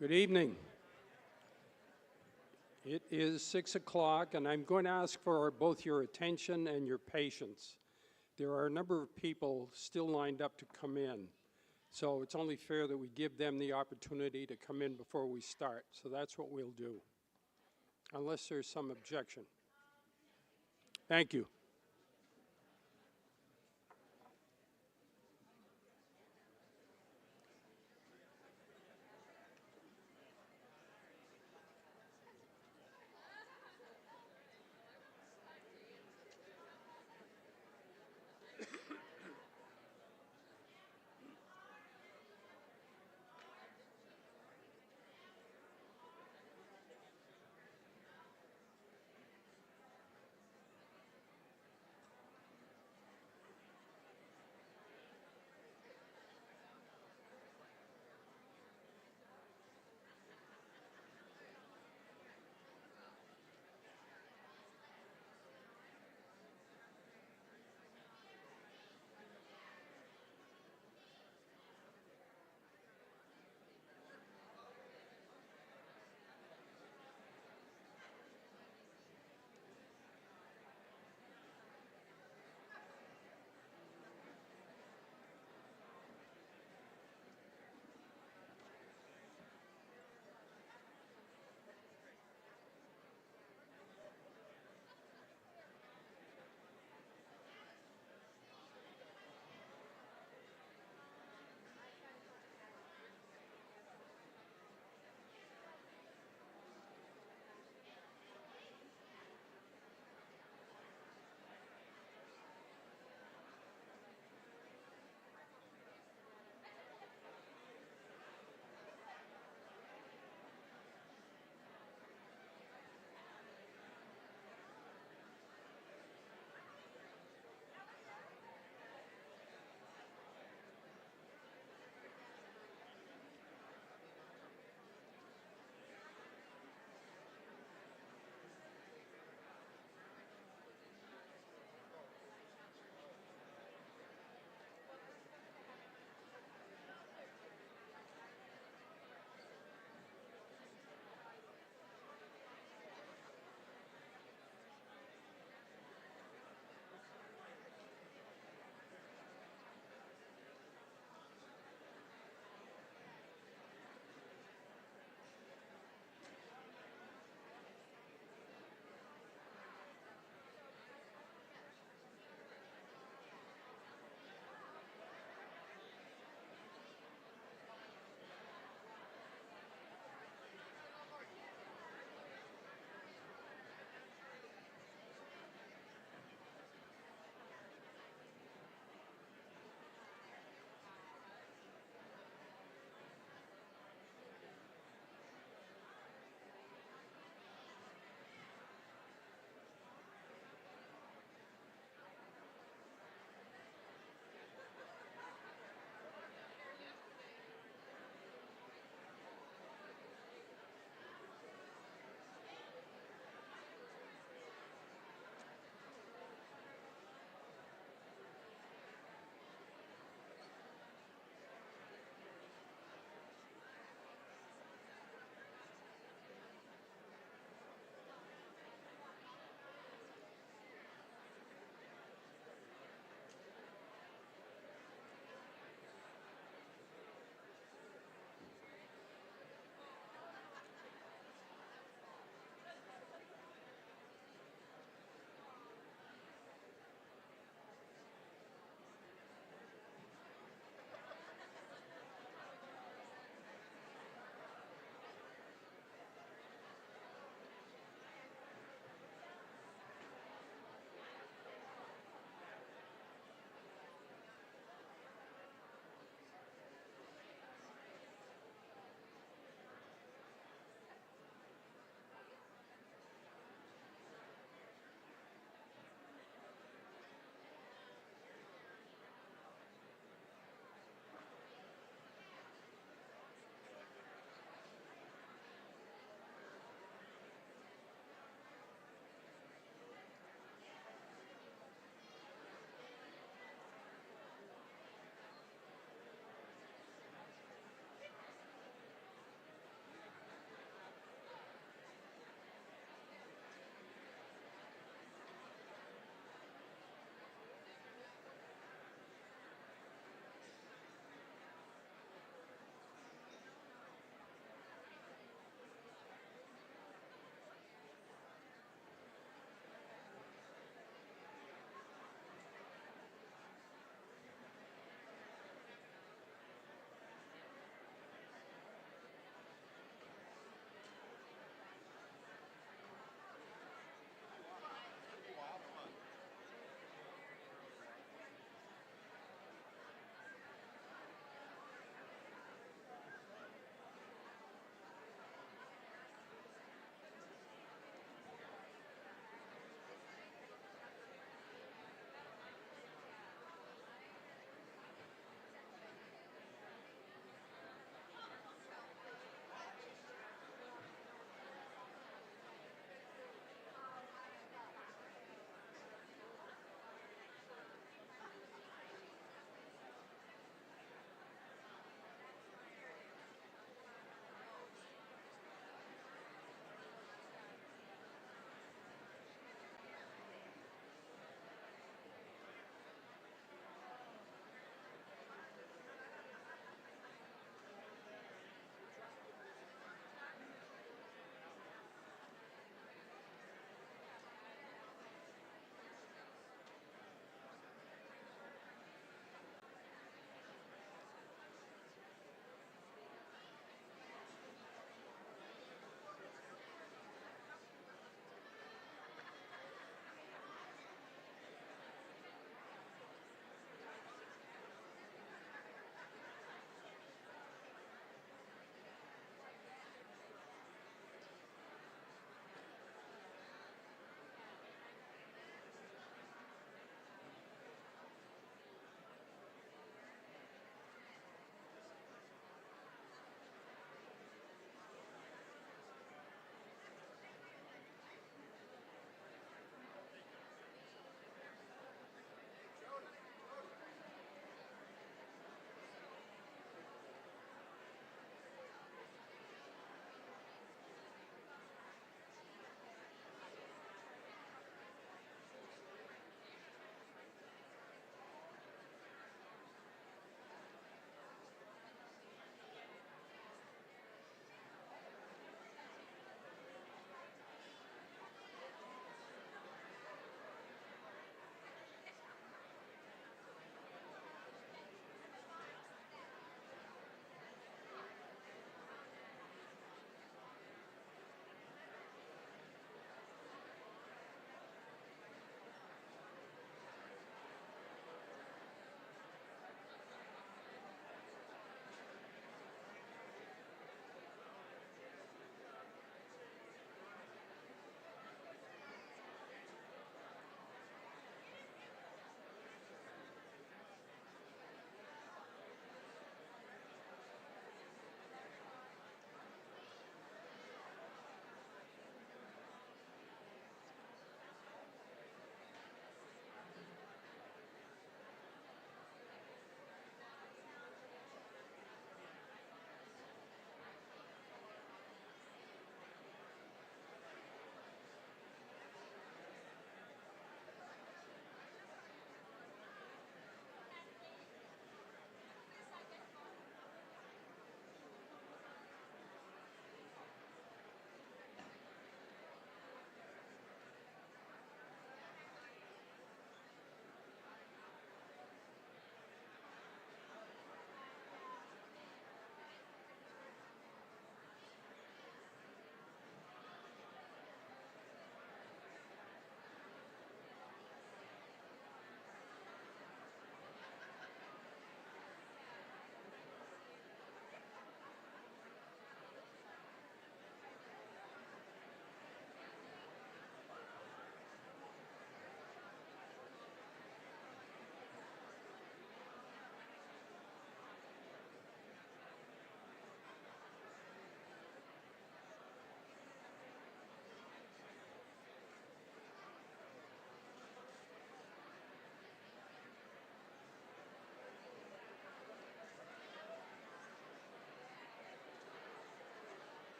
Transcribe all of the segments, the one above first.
Good evening. It is 6 o'clock, and I'm going to ask for both your attention and your patience. There are a number of people still lined up to come in, so it's only fair that we give them the opportunity to come in before we start. So that's what we'll do, unless there's some objection. Thank you.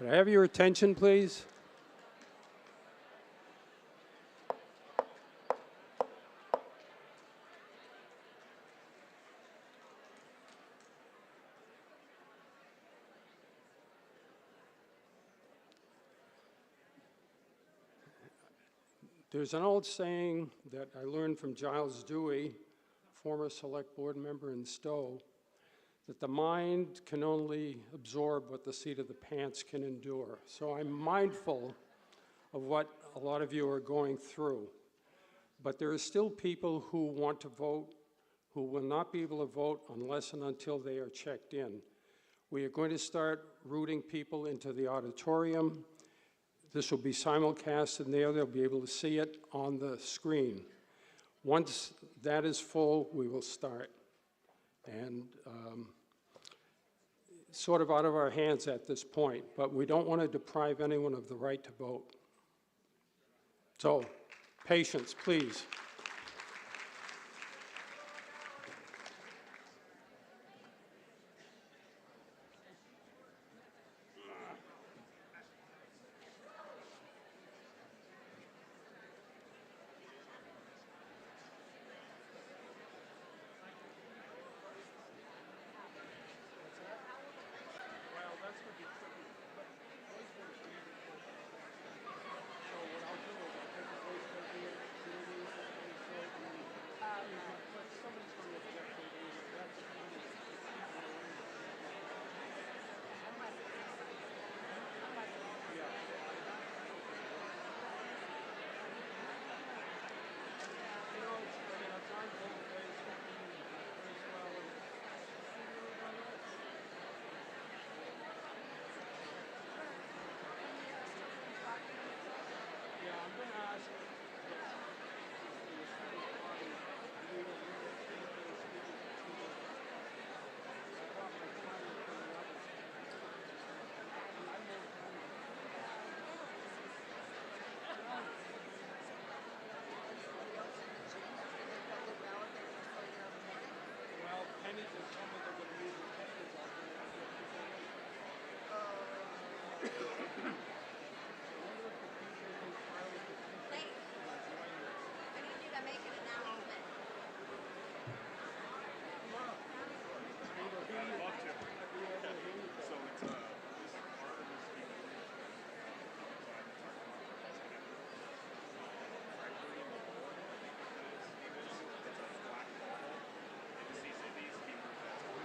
Could I have your attention, please? There's an old saying that I learned from Giles Dewey, former select board member in Stowe, that the mind can only absorb what the seat of the pants can endure. So I'm mindful of what a lot of you are going through. But there are still people who want to vote, who will not be able to vote unless and until they are checked in. We are going to start routing people into the auditorium. This will be simulcast in there. They'll be able to see it on the screen. Once that is full, we will start. And sort of out of our hands at this point, but we don't want to deprive anyone of the right to vote. So, patience, please.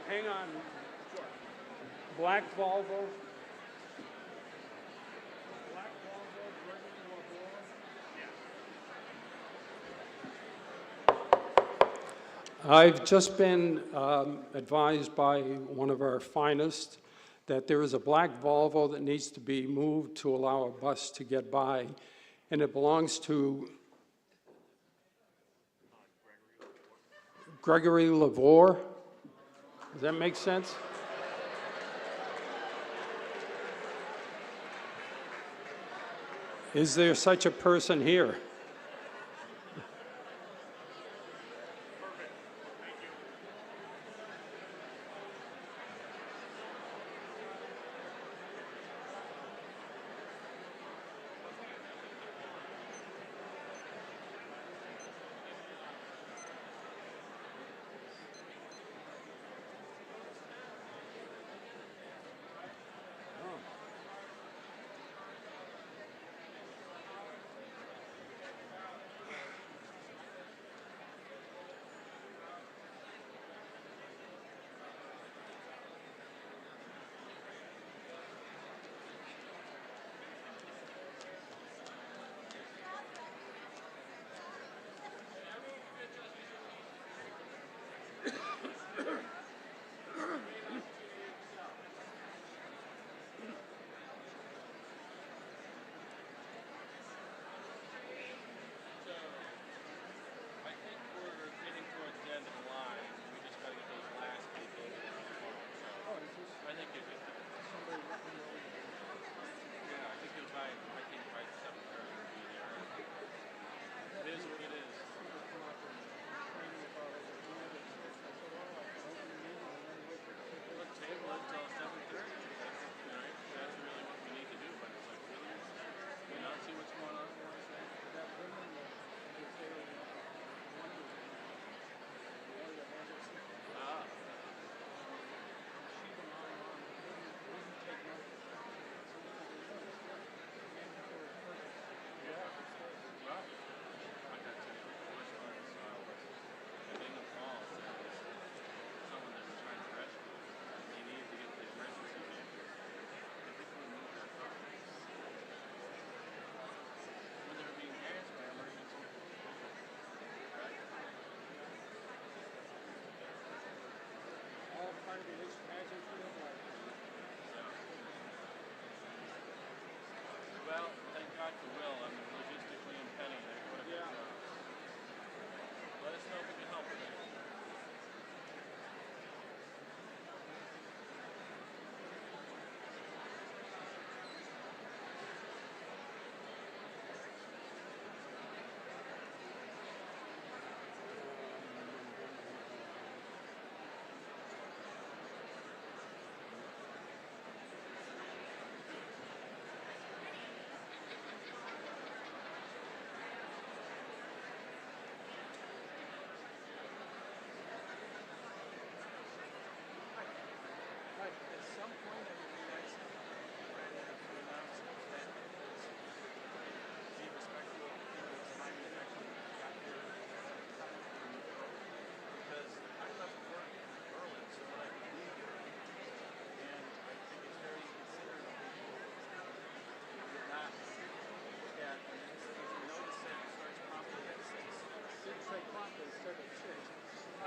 Hang on. Black Volvo. Black Volvo, I've just been advised by one of our finest that there is a black Volvo that needs to be moved to allow a bus to get by, and it belongs to Gregory Lavore. Does that make sense? Is there such a person here?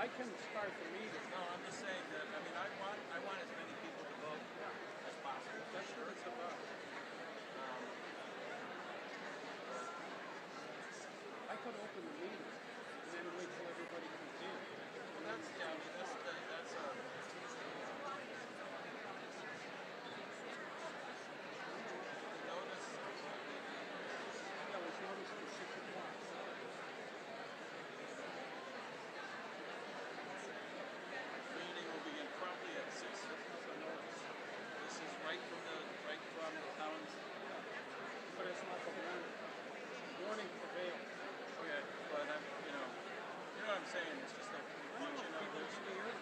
I can start the meeting. No, I'm just saying that, I mean, I want as many people to vote as possible. That's sure it's about. I could open the meeting and then wait till everybody comes in. Well, that's, yeah, I mean, that's notice. Yeah, it was noticed for 6 o'clock. Meeting will begin promptly at 6. This is right from the town's. But it's not the warning. Warning prevails. Okay, but you know what I'm saying. It's just a function of People this. scared.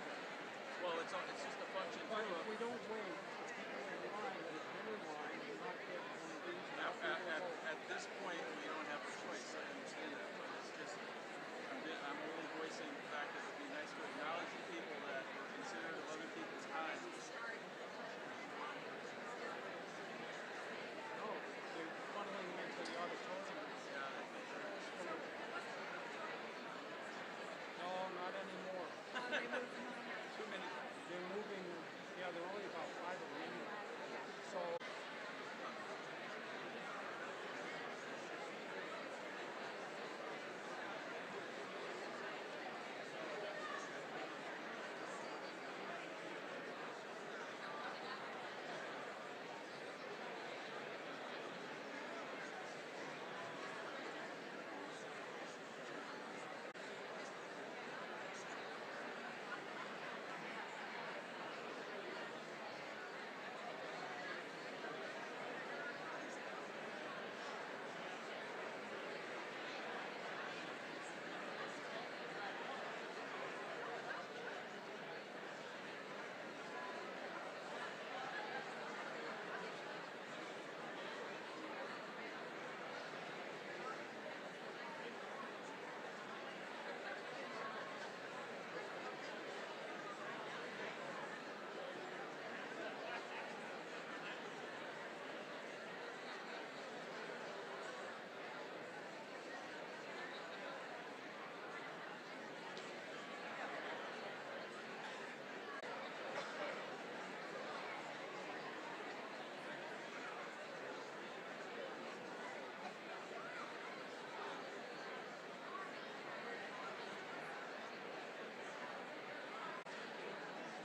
Well, it's just a function But too if of. we don't wait, the people in line that have been in line will not get one of these. At this point, we don't have a choice. I understand that, but it's just I'm only voicing the fact that it would be nice to acknowledge the people that were considerate of other people's time. No, they're funneling into the auditorium. Yeah, I think No, not anymore. too many. They're moving, yeah, they're only about 5 of them anyway. So,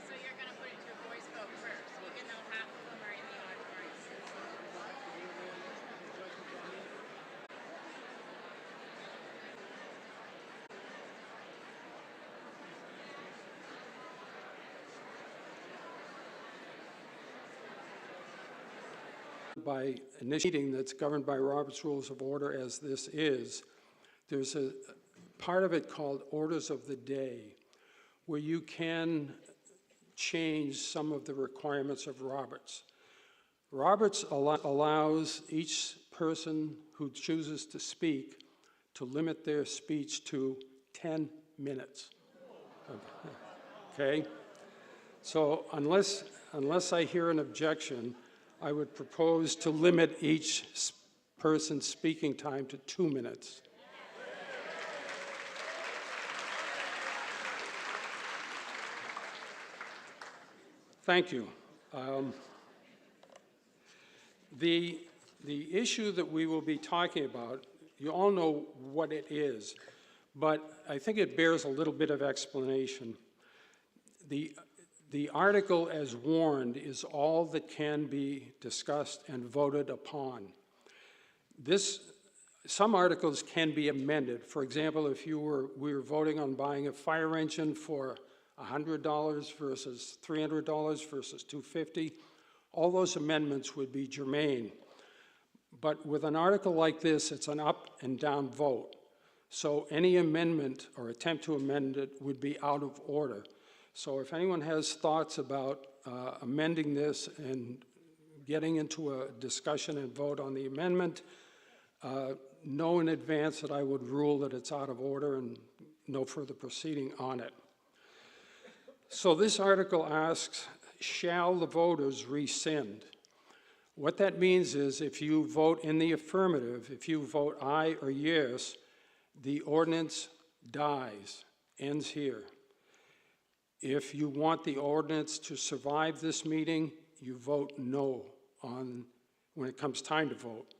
So you're going to put it to a voice vote first, even though half of them are in the auditorium. by initiating that's governed by Robert's Rules of Order as this is, there's a part of it called Orders of the Day, where you can change some of the requirements of Roberts. Roberts allows each person who chooses to speak to limit their speech to 10 minutes. Okay? So unless I hear an objection, I would propose to limit each person's speaking time to 2 minutes. Thank you. The issue that we will be talking about, you all know what it is, but I think it bears a little bit of explanation. The article as warned is all that can be discussed and voted upon. Some articles can be amended. For example, if we were voting on buying a fire engine for $100 versus $300 versus $250, all those amendments would be germane. But with an article like this, it's an up and down vote. So any amendment or attempt to amend it would be out of order. So if anyone has thoughts about amending this and getting into a discussion and vote on the amendment, know in advance that I would rule that it's out of order and no further proceeding on it. So this article asks, shall the voters rescind? What that means is if you vote in the affirmative, if you vote aye or yes, the ordinance dies, ends here. If you want the ordinance to survive this meeting, you vote no when it comes time to vote.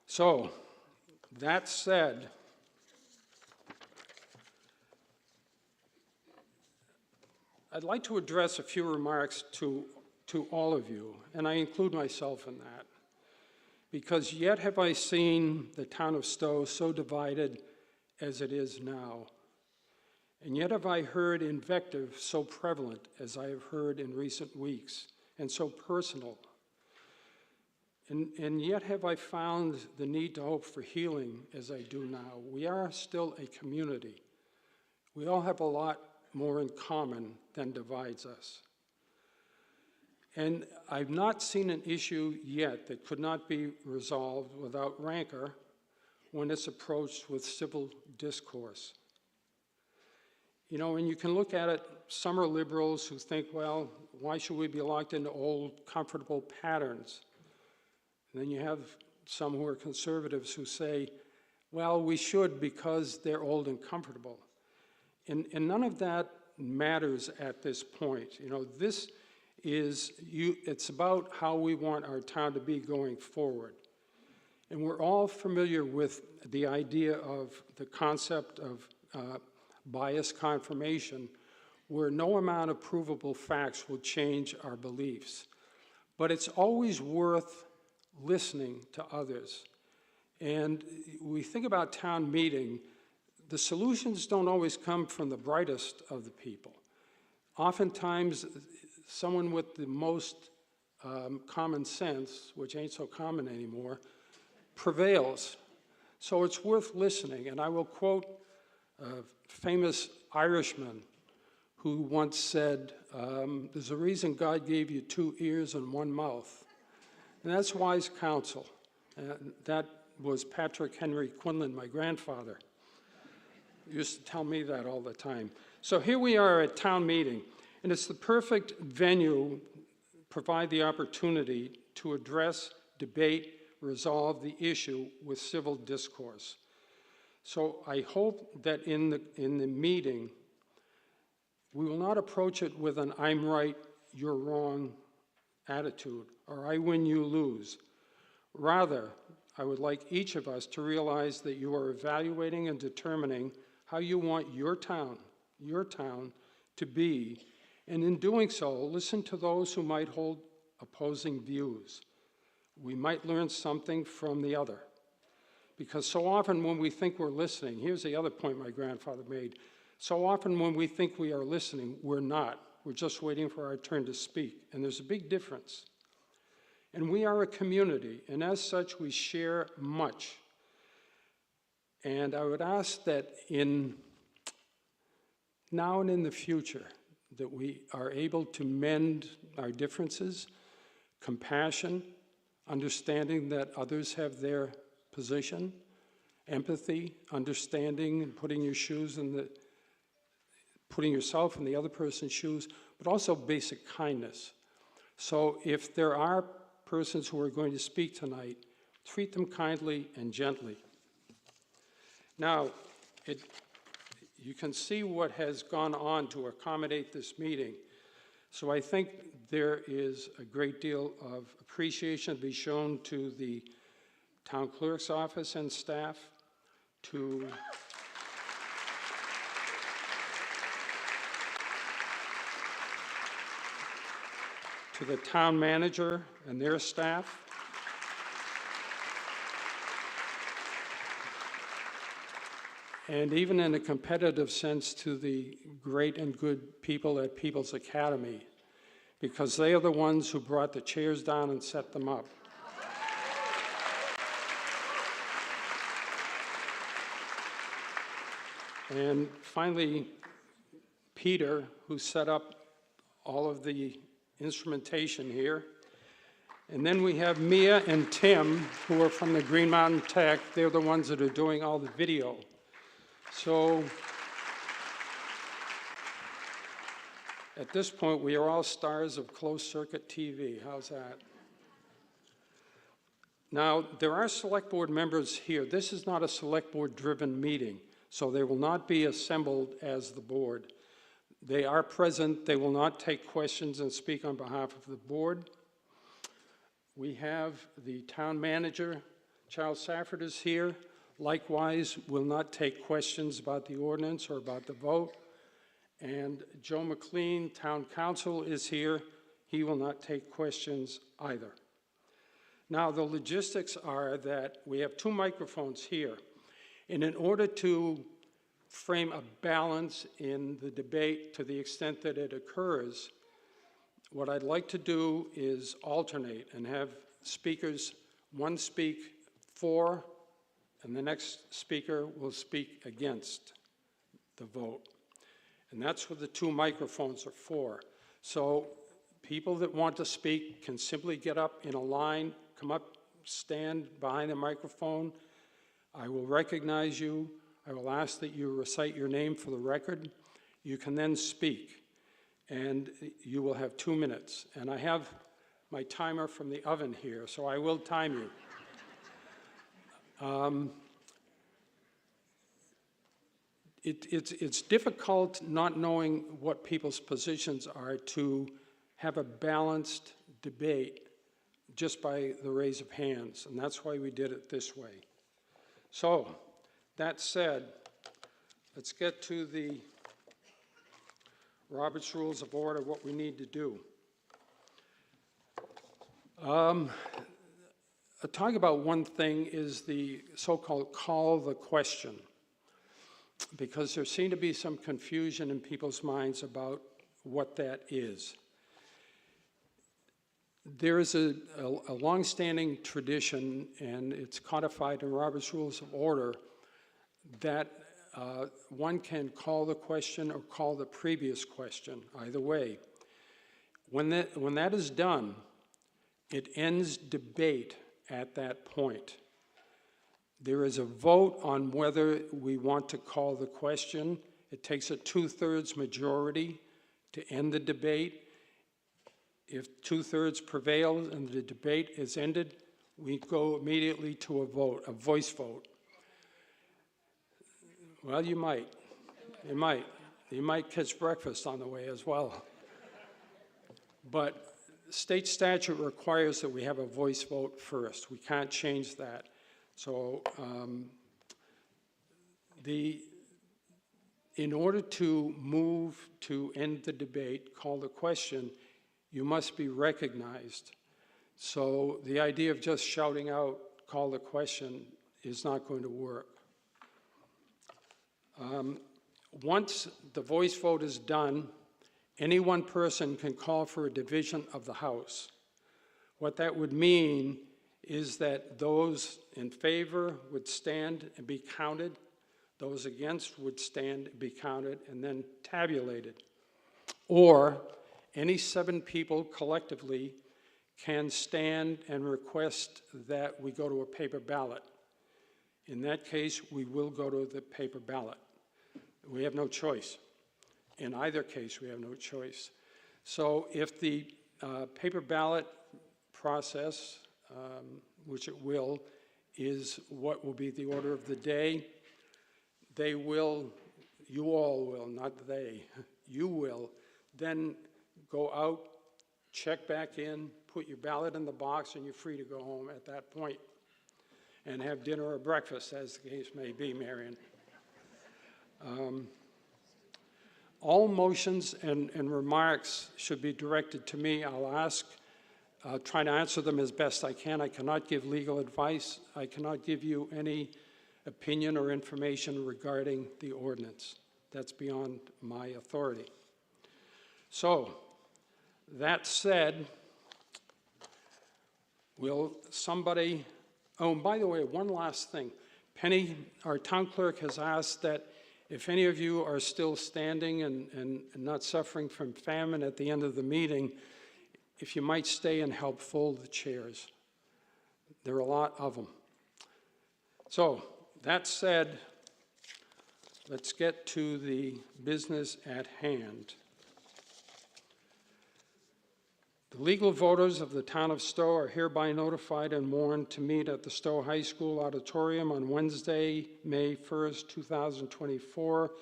So, that said, I'd like to address a few remarks to all of you, and I include myself in that, because yet have I seen the town of Stowe so divided as it is now, and yet have I heard invective so prevalent as I have heard in recent weeks, and so personal. And yet have I found the need to hope for healing as I do now. We are still a community. We all have a lot more in common than divides us. And I've not seen an issue yet that could not be resolved without rancor when it's approached with civil discourse. You know, and you can look at it, some are liberals who think, well, why should we be locked into old, comfortable patterns? And then you have some who are conservatives who say, well, we should because they're old and comfortable. And none of that matters at this point. You know, this is, it's about how we want our town to be going forward. And we're all familiar with the idea of the concept of bias confirmation, where no amount of provable facts will change our beliefs. But it's always worth listening to others. And we think about town meeting, the solutions don't always come from the brightest of the people. Oftentimes, someone with the most common sense, which ain't so common anymore, prevails. So it's worth listening. And I will quote a famous Irishman who once said, there's a reason God gave you 2 ears and 1 mouth. And that's wise counsel. That was Patrick Henry Quinlan, my grandfather. He used to tell me that all the time. So here we are at town meeting, and it's the perfect venue, provide the opportunity to address, debate, resolve the issue with civil discourse. So I hope that in the meeting, we will not approach it with an I'm right, you're wrong attitude, or I win, you lose. Rather, I would like each of us to realize that you are evaluating and determining how you want your town to be, and in doing so, listen to those who might hold opposing views. We might learn something from the other. Because so often when we think we're listening, here's the other point my grandfather made, so often when we think we are listening, we're not. We're just waiting for our turn to speak, and there's a big difference. And we are a community, and as such, we share much. And I would ask that now and in the future, that we are able to mend our differences, compassion, understanding that others have their position, empathy, understanding, and putting yourself in the other person's shoes, but also basic kindness. So if there are persons who are going to speak tonight, treat them kindly and gently. Now, you can see what has gone on to accommodate this meeting. So I think there is a great deal of appreciation to be shown to the Town Clerk's office and staff, to the town manager and their staff, and even in a competitive sense to the great and good people at People's Academy, because they are the ones who brought the chairs down and set them up. And finally, Peter, who set up all of the instrumentation here. And then we have Mia and Tim, who are from the Green Mountain Tech. They're the ones that are doing all the video. So at this point, we are all stars of closed-circuit TV. How's that? Now, there are select board members here. This is not a select board-driven meeting, so they will not be assembled as the board. They are present. They will not take questions and speak on behalf of the board. We have the town manager, Charles Safford, is here. Likewise, will not take questions about the ordinance or about the vote. And Joe McLean, town council, is here. He will not take questions either. Now, the logistics are that we have 2 microphones here. And in order to frame a balance in the debate to the extent that it occurs, what I'd like to do is alternate and have speakers, one speak for, and the next speaker will speak against the vote. And that's what the 2 microphones are for. So people that want to speak can simply get up in a line, come up, stand behind the microphone. I will recognize you. I will ask that you recite your name for the record. You can then speak, and you will have 2 minutes. And I have my timer from the oven here, so I will time you. It's difficult, not knowing what people's positions are, to have a balanced debate just by the raise of hands, and that's why we did it this way. So, that said, let's get to the Robert's Rules of Order, what we need to do. Talking about one thing is the so-called call the question, because there seemed to be some confusion in people's minds about what that is. There is a long-standing tradition, and it's codified in Robert's Rules of Order, that one can call the question or call the previous question, either way. When that is done, it ends debate at that point. There is a vote on whether we want to call the question. It takes a 2/3 majority to end the debate. If 2/3 prevail and the debate is ended, we go immediately to a vote, a voice vote. Well, you might. You might. You might catch breakfast on the way as well. But state statute requires that we have a voice vote first. We can't change that. So in order to move to end the debate, call the question, you must be recognized. So the idea of just shouting out, call the question, is not going to work. Once the voice vote is done, any one person can call for a division of the House. What that would mean is that those in favor would stand and be counted, those against would stand and be counted and then tabulated. Or any 7 people collectively can stand and request that we go to a paper ballot. In that case, we will go to the paper ballot. We have no choice. In either case, we have no choice. So if the paper ballot process, which it will, is what will be the order of the day, they will, you all will, not they, you will then go out, check back in, put your ballot in the box, and you're free to go home at that point and have dinner or breakfast, as the case may be, Marion. All motions and remarks should be directed to me. I'll try to answer them as best I can. I cannot give legal advice. I cannot give you any opinion or information regarding the ordinance. That's beyond my authority. So, that said, will somebody, oh, and by the way, one last thing. Penny, our town clerk, has asked that if any of you are still standing and not suffering from famine at the end of the meeting, if you might stay and help fold the chairs. There are a lot of them. So, that said, let's get to the business at hand. The legal voters of the Town of Stowe are hereby notified and warned to meet at the Stowe High School Auditorium on Wednesday, May 1st, 2024,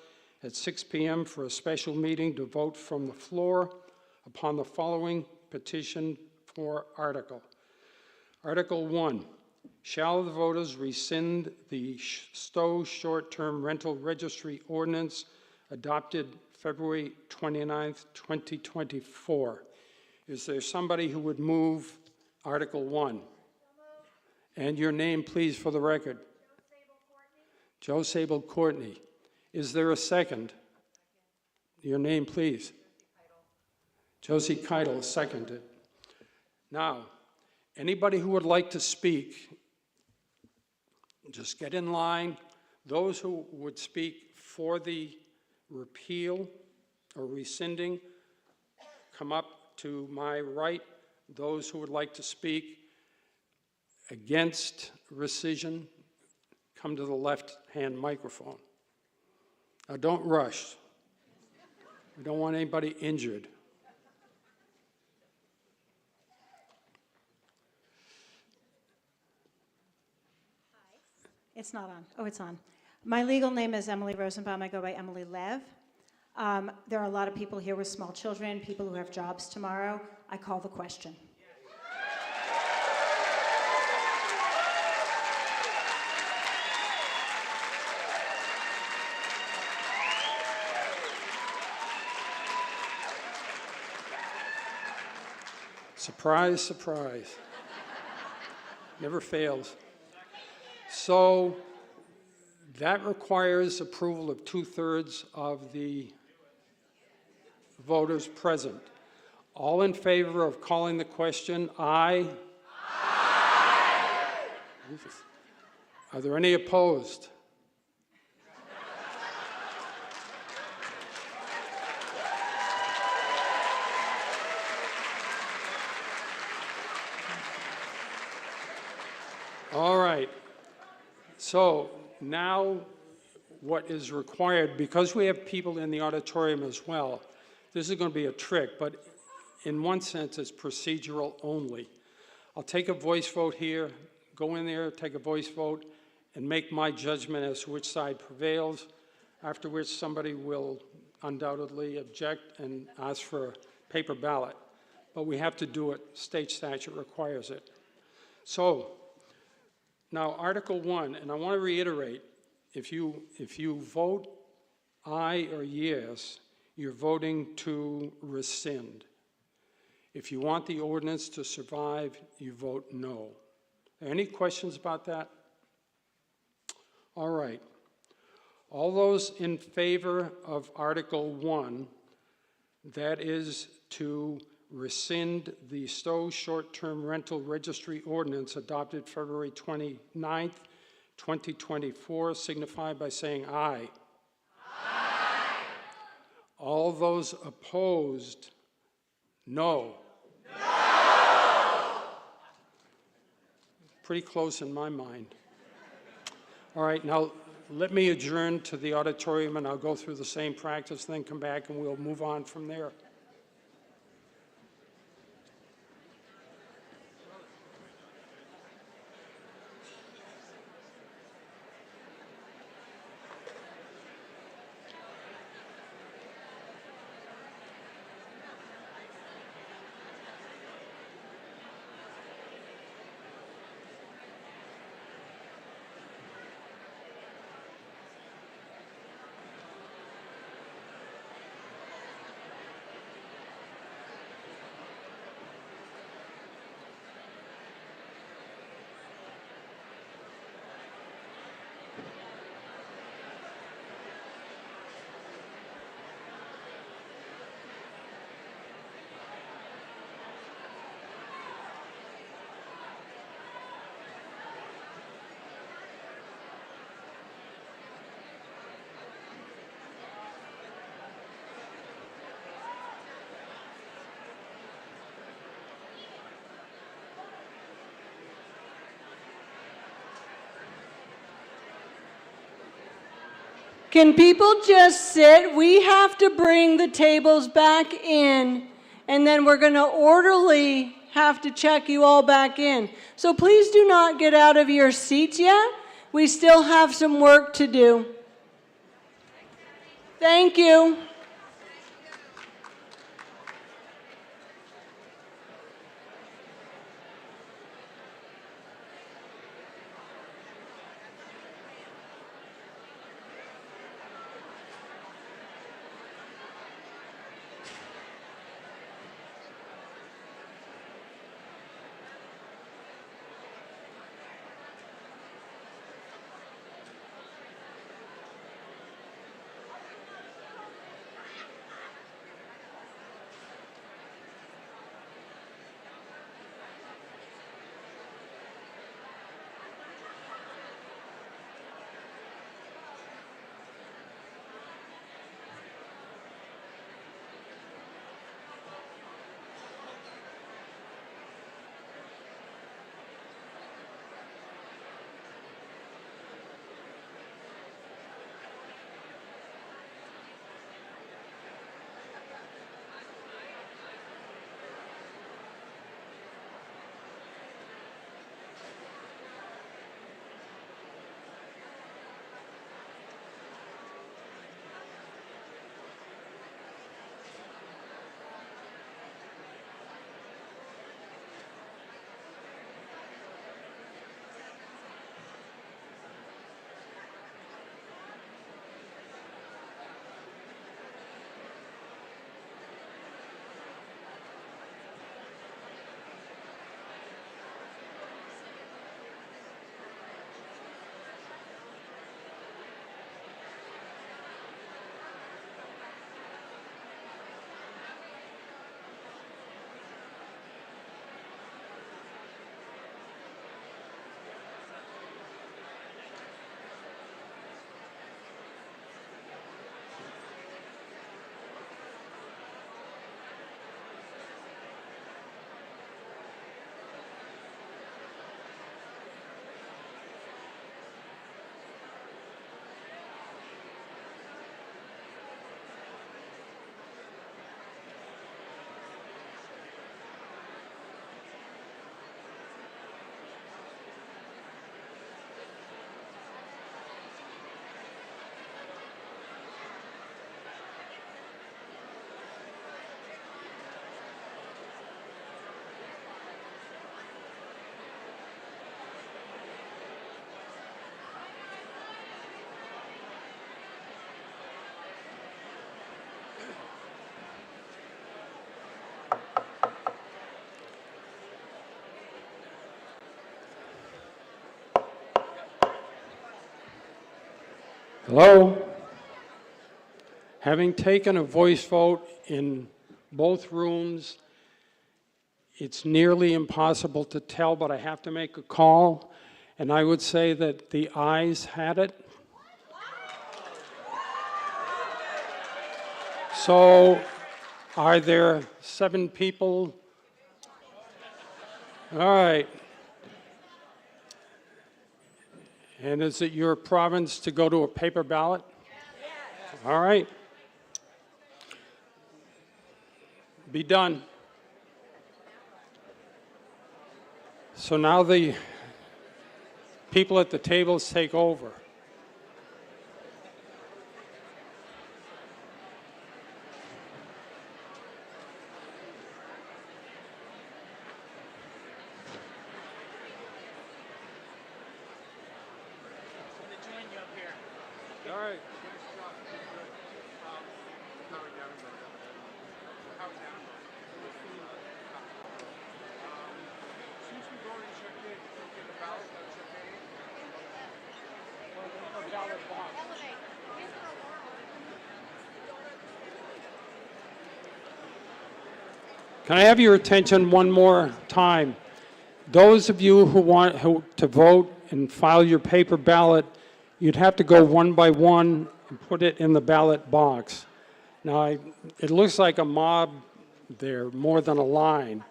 at 6 p.m. for a special meeting to vote from the floor upon the following petition for article. Article 1, shall the voters rescind the Stowe short-term rental registry ordinance adopted February 29th, 2024? Is there somebody who would move Article 1? And your name, please, for the record. Joe Sable Courtney. Is there a second? Your name, please. Josie Keitel, seconded. Now, anybody who would like to speak, just get in line. Those who would speak for the repeal or rescinding, come up to my right. Those who would like to speak against rescission, come to the left-hand microphone. Now, don't rush. We don't want anybody injured. It's not on. Oh, it's on. My legal name is Emily Rosenbaum. I go by Emily Lev. There are a lot of people here with small children, people who have jobs tomorrow. I call the question. Surprise, surprise. Never fails. So that requires approval of 2/3 of the voters present. All in favor of calling the question, aye? Aye. Are there any opposed? All right. So now what is required, because we have people in the auditorium as well, this is going to be a trick, but in one sense it's procedural only. I'll take a voice vote here, go in there, take a voice vote, and make my judgment as to which side prevails, after which somebody will undoubtedly object and ask for a paper ballot. But we have to do it, state statute requires it. So, now, Article 1, and I want to reiterate, if you vote aye or yes, you're voting to rescind. If you want the ordinance to survive, you vote no. Any questions about that? All right. All those in favor of Article 1, that is to rescind the Stowe short-term rental registry ordinance adopted February 29th, 2024, signify by saying aye. Aye. All those opposed, no. No. Pretty close in my mind. All right, now let me adjourn to the auditorium and I'll go through the same practice, then come back and we'll move on from there. Can people just sit? We have to bring the tables back in, and then we're going to orderly have to check you all back in. So please do not get out of your seats yet. We still have some work to do. Thank you. Hello? Having taken a voice vote in both rooms, it's nearly impossible to tell, but I have to make a call, and I would say that the ayes had it. So, are there 7 people? All right. And is it your province to go to a paper ballot? Yes. All right. Be done. So now the people at the tables take over. All right. Can I have your attention one more time? Those of you who want to vote and file your paper ballot, you'd have to go one by one and put it in the ballot box. Now, it looks like a mob there, more than a line.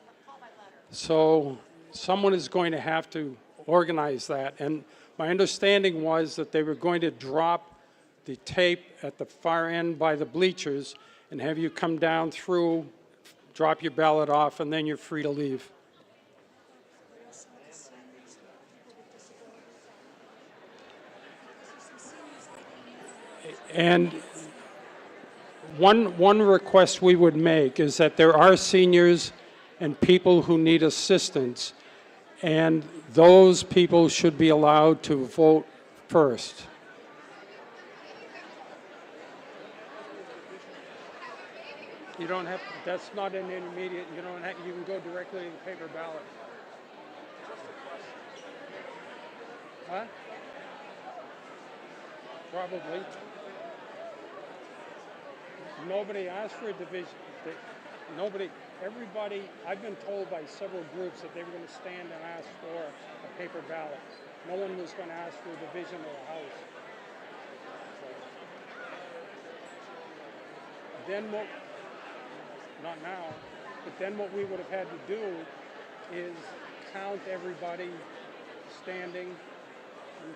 So someone is going to have to organize that. And my understanding was that they were going to drop the tape at the far end by the bleachers and have you come down through, drop your ballot off, and then you're free to leave. And one request we would make is that there are seniors and people who need assistance, and those people should be allowed to vote first. You don't have, that's not an intermediate, you don't have, you can go directly to the paper ballot. Huh? Probably. Nobody asked for a division. Nobody, everybody, I've been told by several groups that they were going to stand and ask for a paper ballot. No one was going to ask for a division of the House. So, then what, not now, but then what we would have had to do is count everybody standing and